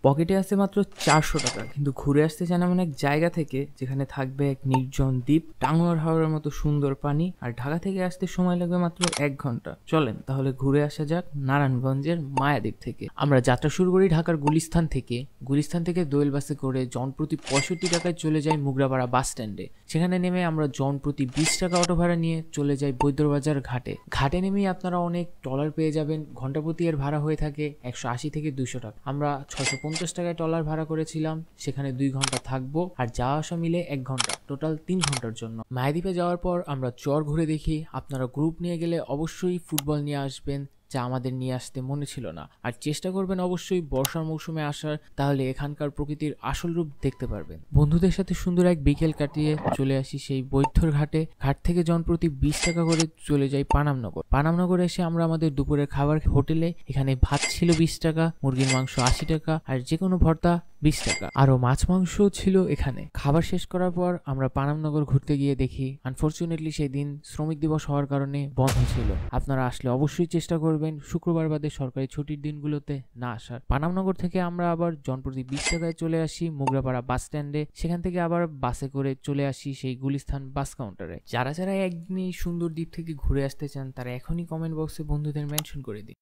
পকেটে আছে মাত্র 400 টাকা, কিন্তু ঘুরে আসতে চান এমন এক জায়গা থেকে যেখানে থাকবে এক নির্জন দ্বীপ, টাঙ্গুয়ার হাওরের মতো সুন্দর পানি, আর ঢাকা থেকে আসতে সময় লাগবে মাত্র 1 ঘন্টা। চলেন তাহলে ঘুরে আসা যাক নারায়ণগঞ্জের মায়াদ্বীপ থেকে। আমরা যাত্রা শুরু করি ঢাকার গুলিস্তান থেকে। গুলিস্তান থেকে দোয়েল বাসে করে জনপ্রতি 65 টাকায় চলে যাই মুগরাপাড়া বাস স্ট্যান্ডে। সেখানে নেমে আমরা জনপ্রতি 20 টাকা অটো ভাড়া নিয়ে চলে যাই বৈদ্যবাজার ঘাটে। ঘাটে নেমেই আপনারা অনেক ট্রলার পেয়ে যাবেন। ঘন্টাপ্রতি এর ভাড়া হয়ে থাকে 180 থেকে 200 টাকা। আমরা 650 টাকায় ট্রলার ভাড়া করেছিলাম, সেখানে 2 ঘন্টা থাকবো, আর যাওয়া আসা মিলে 1 ঘন্টা, টোটাল 3 ঘন্টার জন্য। মায়াদ্বীপে যাওয়ার পর আমরা চর ঘুরে দেখি। আপনারা গ্রুপ নিয়ে গেলে অবশ্যই ফুটবল নিয়ে আসবেন, যা আমাদের নিয়ে আসতে মনে ছিল না। আর চেষ্টা করবেন অবশ্যই বর্ষার মৌসুমে আসার, তাহলে এখানকার প্রকৃতির আসল রূপ দেখতে পারবেন। বন্ধুদের সাথে সুন্দর এক বিকেল কাটিয়ে চলে আসি সেই বৈদ্যর ঘাটে। ঘাট থেকে জনপ্রতি 20 টাকা করে চলে যাই পানামনগর। পানামনগরে এসে আমরা আমাদের দুপুরের খাবার হোটেলে। এখানে ভাত ছিল 20 টাকা, মুরগির মাংস 80 টাকা, আর যে কোনো ভর্তা 20 টাকা, আরো মাছ মাংস ছিল এখানে। খাবার শেষ করার পর আমরা পানামনগর ঘুরতে গিয়ে দেখি আনফরচুনেটলি সেই দিন শ্রমিক দিবস হওয়ার কারণে বন্ধ ছিল। আপনারা আসলে অবশ্যই চেষ্টা করবেন শুক্রবার বাদে সরকারি ছুটির দিনগুলোতে না আসার। পানামনগর থেকে আমরা আবার জনপ্রতি 20 টাকায় চলে আসি মুগরাপাড়া বাস স্ট্যান্ডে। সেখান থেকে আবার বাসে করে চলে আসি সেই গুলিস্তান বাস কাউন্টারে। যারা যারা একদিন এই সুন্দর দ্বীপ থেকে ঘুরে আসতে চান তারা এখনই কমেন্ট বক্সে বন্ধুদের মেনশন করে দিন।